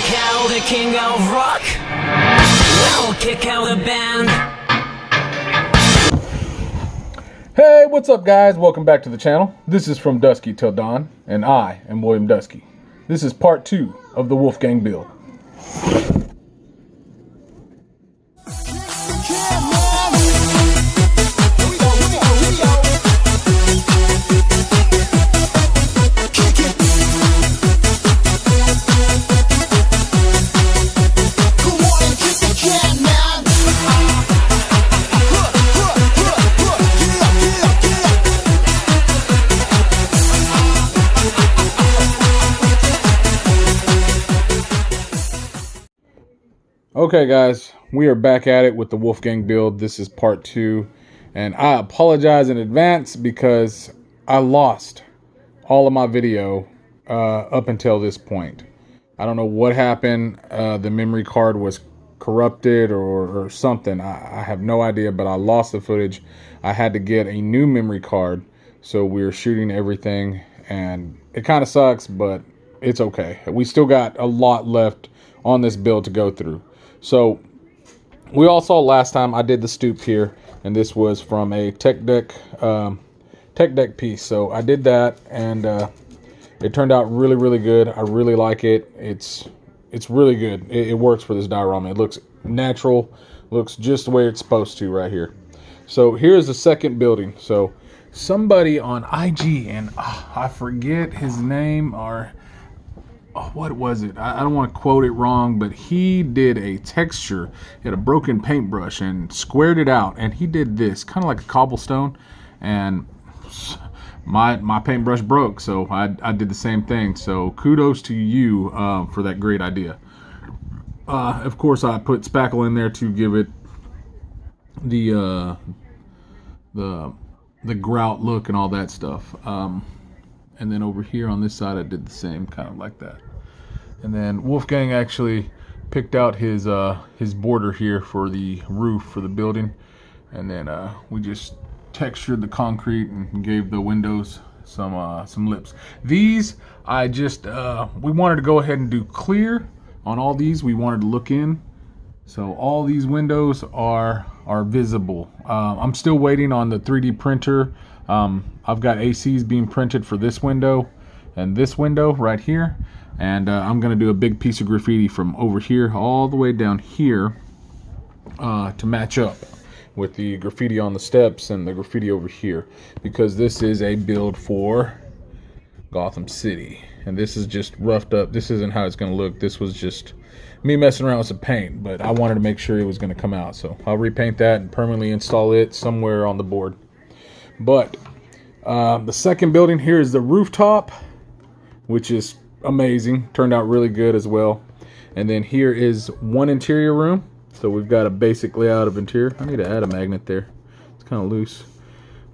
kick out the king of rock. We'll kick out the band. Hey, what's up guys? Welcome back to the channel. This is from Duske Till Dawn, and I am William Duske. This is part 2 of the Wolfgang build. Okay guys, we are back at it with the Wolfgang build. This is part 2, and I apologize in advance because I lost all of my video up until this point. I don't know what happened. The memory card was corrupted or something. I have no idea, but I lost the footage. I had to get a new memory card, so we were shooting everything, and it kind of sucks, but it's okay. We still got a lot left on this build to go through. So we all saw last time I did the stoop here, and this was from a tech deck piece. So I did that, and it turned out really good. I really like it. It's really good. It works for this diorama. It looks natural, looks just the way it's supposed to right here. So here's the second building. So somebody on IG, and I forget his name, or what was it? I don't want to quote it wrong, but he did a texture. He had a broken paintbrush and squared it out, and he did this kind of like a cobblestone, and my paintbrush broke, so I did the same thing. So kudos to you for that great idea. Of course, I put spackle in there to give it the grout look and all that stuff. And then over here on this side, I did the same, kind of like that. And then Wolfgang actually picked out his border here for the roof for the building. And then we just textured the concrete and gave the windows some lips. These, I just, we wanted to go ahead and do clear on all these. We wanted to look in. So all these windows are visible. I'm still waiting on the 3D printer. I've got ACs being printed for this window and this window right here, and I'm gonna do a big piece of graffiti from over here all the way down here to match up with the graffiti on the steps and the graffiti over here, because this is a build for Gotham City, and this is just roughed up. This isn't how it's gonna look. This was just me messing around with some paint, but I wanted to make sure it was gonna come out, so I'll repaint that and permanently install it somewhere on the board. But the second building here is the rooftop, which is amazing. Turned out really good as well. And then here is one interior room. So we've got a basic layout of interior. I need to add a magnet there. It's kind of loose.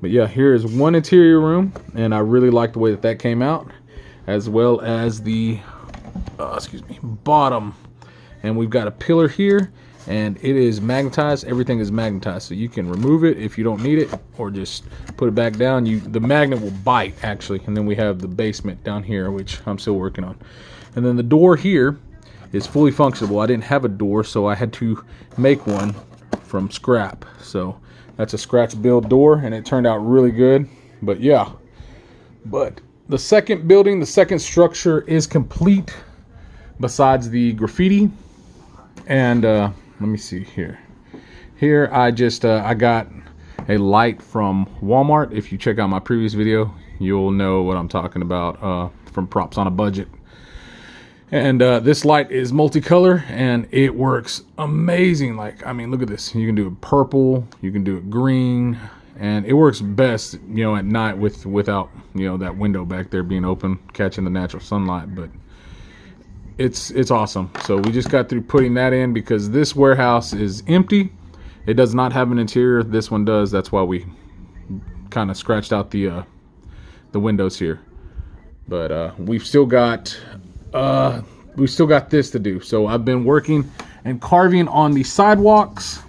But yeah, here is one interior room, and I really like the way that came out, as well as the bottom. And we've got a pillar here, and it is magnetized. Everything is magnetized, so you can remove it if you don't need it, or just put it back down. The magnet will bite actually. And then we have the basement down here, which I'm still working on. And then the door here is fully functional. I didn't have a door, so I had to make one from scrap. So that's a scratch build door, and it turned out really good. But yeah, but the second building, the second structure is complete besides the graffiti. And let me see here. Here I just I got a light from Walmart. If you check out my previous video, you'll know what I'm talking about, from Props on a Budget. And this light is multicolor, and it works amazing. Like, I mean, look at this. You can do it purple, you can do it green, and it works best, you know, at night without, you know, that window back there being open, catching the natural sunlight. But it's awesome. So we just got through putting that in because this warehouse is empty. It does not have an interior. This one does. That's why we kind of scratched out the windows here. But we've still got this to do. So I've been working and carving on the sidewalks.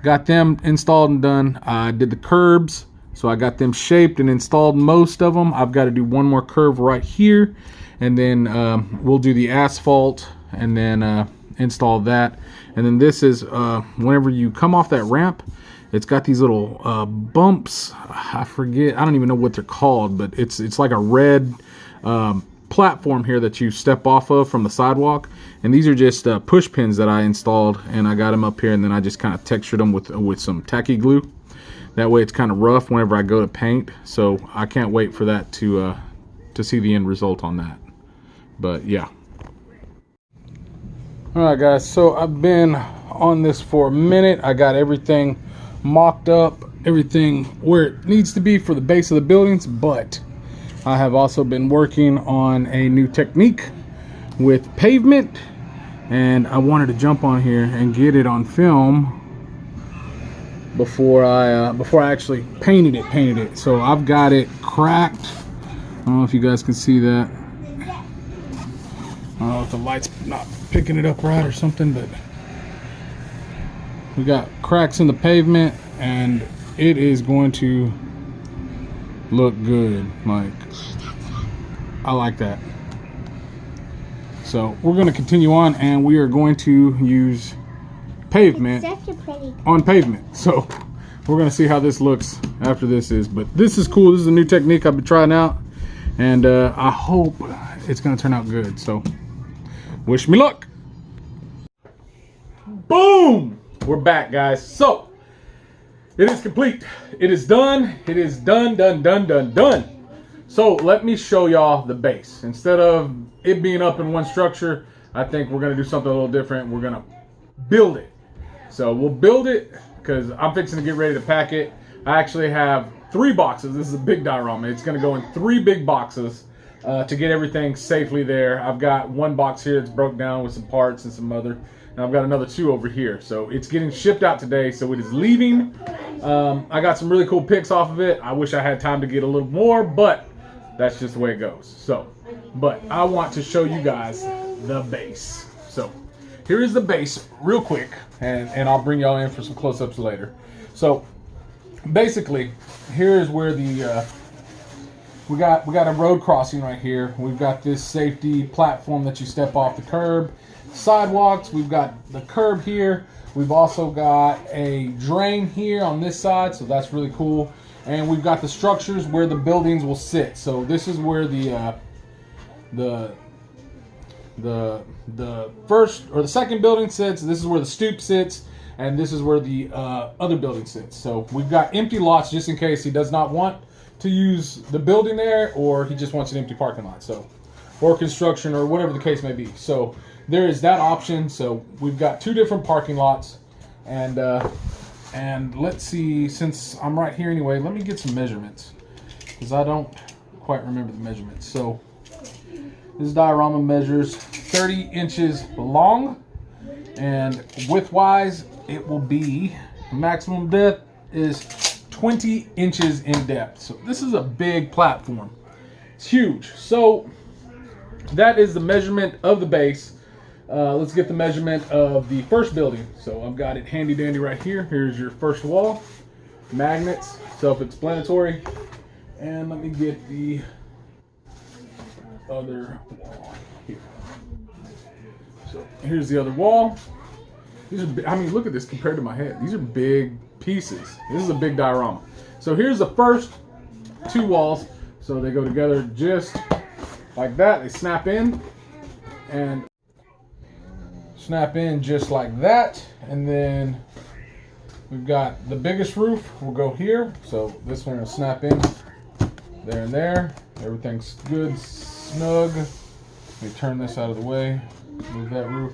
Got them installed and done. I did the curbs, so I got them shaped and installed most of them. I've got to do one more curve right here, and then we'll do the asphalt and then install that. And then this is whenever you come off that ramp, it's got these little bumps. I forget, I don't even know what they're called, but it's like a red platform here that you step off of from the sidewalk. And these are just push pins that I installed, and I got them up here, and then I just kind of textured them with some tacky glue. That way it's kind of rough whenever I go to paint. So I can't wait for that to see the end result on that. But yeah. Alright guys, so I've been on this for a minute. I got everything mocked up, everything where it needs to be for the base of the buildings, but I have also been working on a new technique with pavement, and I wanted to jump on here and get it on film before I actually painted it. So I've got it cracked. I don't know if you guys can see that. I don't know if the light's not picking it up right or something, but we got cracks in the pavement, and it is going to look good. Like, I like that. So we're going to continue on, and we are going to use pavement on pavement. So we're going to see how this looks after this is. But this is cool. This is a new technique I've been trying out, and I hope it's going to turn out good. So wish me luck. Boom! We're back, guys. So it is complete. It is done. It is done. So let me show y'all the base. Instead of it being up in one structure, I think we're gonna do something a little different. We're gonna build it. So we'll build it because I'm fixing to get ready to pack it. I actually have 3 boxes. This is a big diorama. It's gonna go in 3 big boxes to get everything safely there. I've got 1 box here that's broke down with some parts and some other. And I've got another 2 over here. So it's getting shipped out today. So it is leaving. I got some really cool pics off of it. I wish I had time to get a little more, but that's just the way it goes. So, but I want to show you guys the base. So here is the base real quick, and I'll bring y'all in for some close-ups later. So basically, here is where the we got a road crossing right here. We've got this safety platform that you step off the curb. Sidewalks, we've got the curb here. We've also got a drain here on this side, so that's really cool. And we've got the structures where the buildings will sit. So this is where the first or the second building sits. This is where the stoop sits, and this is where the other building sits. So we've got empty lots just in case he does not want to use the building there, or he just wants an empty parking lot. So, or construction, or whatever the case may be. So there is that option. So we've got 2 different parking lots, and let's see, since I'm right here anyway, let me get some measurements, because I don't quite remember the measurements. So this diorama measures 30 inches long, and width-wise, it will be, maximum depth is 20 inches in depth. So this is a big platform. It's huge. So that is the measurement of the base. Let's get the measurement of the first building. So I've got it handy dandy right here. Here's your first wall. Magnets, self-explanatory. And let me get the other wall here. So here's the other wall. These are, I mean, look at this compared to my head. These are big pieces. This is a big diorama. So here's the first 2 walls. So they go together just like that. They snap in and snap in just like that. And then we've got the biggest roof will go here. So this one will snap in there and there. Everything's good, snug. Let me turn this out of the way. Move that roof.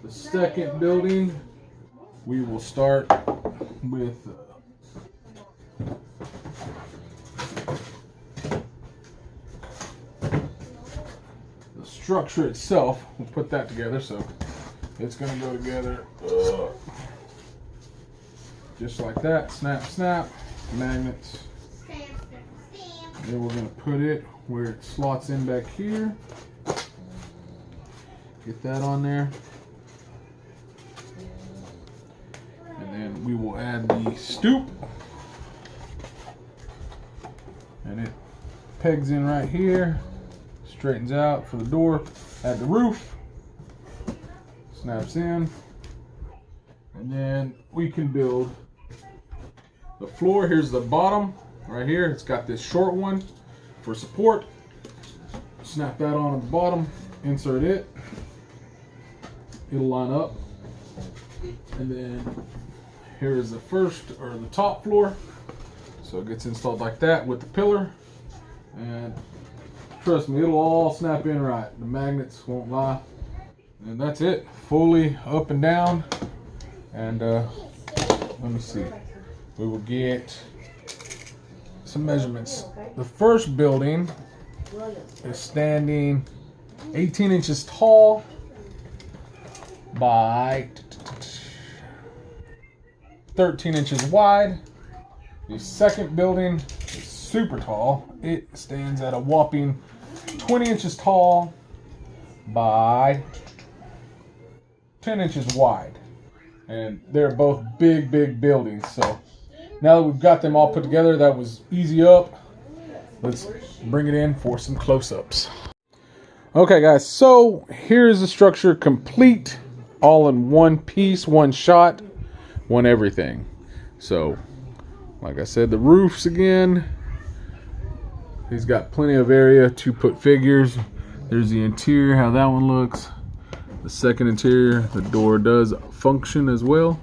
The second building, we will start with the structure itself. We'll put that together, so it's going to go together just like that. Snap, snap, magnets. Then we're going to put it where it slots in back here. Get that on there. And then we will add the stoop. And it pegs in right here. Straightens out for the door. Add the roof. snaps in, and then we can build the floor. Here's the bottom right here. It's got this short one for support. Snap that on at the bottom, insert it. It'll line up. And then here is the first, or the top floor. So it gets installed like that with the pillar. And trust me, it'll all snap in right. The magnets won't lie. And that's it, fully up and down. And let me see. We will get some measurements. The first building is standing 18 inches tall by 13 inches wide. The second building is super tall. It stands at a whopping 20 inches tall by 10 inches wide. And they're both big, big buildings. So now that we've got them all put together, that was easy up. Let's bring it in for some close-ups. Okay, guys, so here's the structure complete, all in one piece, one shot, one everything. So, like I said, the roofs again. He's got plenty of area to put figures. There's the interior, how that one looks. The second interior, the door does function as well.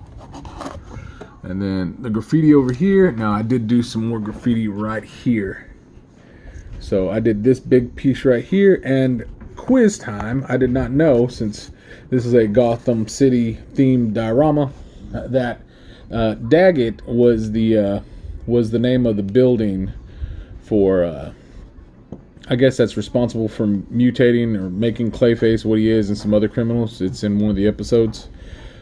And then the graffiti over here. Now, I did do some more graffiti right here. So I did this big piece right here, and quiz time. I did not know, since this is a Gotham City themed diorama, that Daggett was the name of the building for I guess that's responsible for mutating or making Clayface what he is and some other criminals. It's in one of the episodes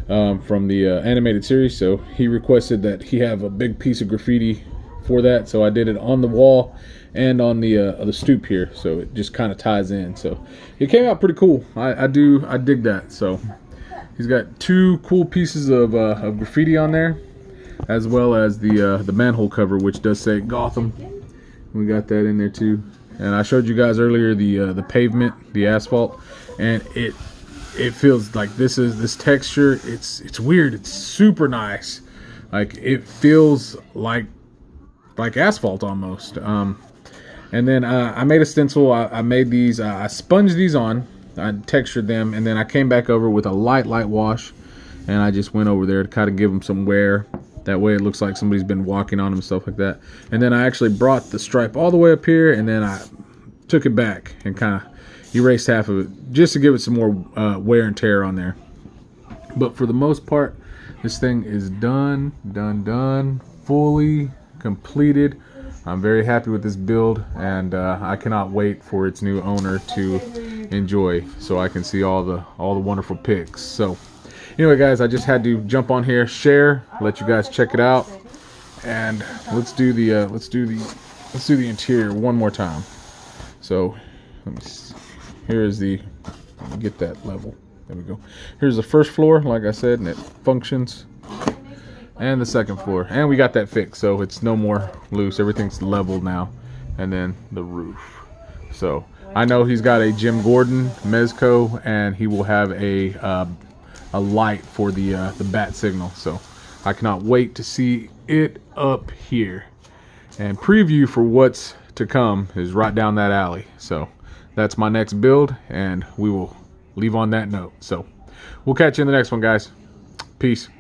from the animated series. So he requested that he have a big piece of graffiti for that. So I did it on the wall and on the stoop here, so it just kind of ties in. So it came out pretty cool. I dig that. So he's got two cool pieces of graffiti on there, as well as the manhole cover, which does say Gotham. We got that in there too. And I showed you guys earlier the pavement, the asphalt, and it feels like this texture. It's weird. It's super nice. Like, it feels like asphalt almost. And then I made a stencil. I made these. I sponged these on. I textured them, and then I came back over with a light wash, and I just went over there to kind of give them some wear. That way it looks like somebody's been walking on them and stuff like that. And then I actually brought the stripe all the way up here, and then I took it back and kind of erased half of it just to give it some more wear and tear on there. But for the most part, this thing is done, fully completed. I'm very happy with this build, and I cannot wait for its new owner to enjoy, so I can see all the wonderful pics. So anyway, guys, I just had to jump on here, share, let you guys check it out, and let's do the interior one more time. So let me see. Let me get that level. There we go. Here's the first floor, like I said, and it functions. And the second floor, and we got that fixed, so it's no more loose. Everything's level now. And then the roof. So I know he's got a Jim Gordon mezco, and he will have a light for the bat signal. So I cannot wait to see it up here. And preview for what's to come is right down that alley. So that's my next build, and we will leave on that note. So we'll catch you in the next one, guys. Peace.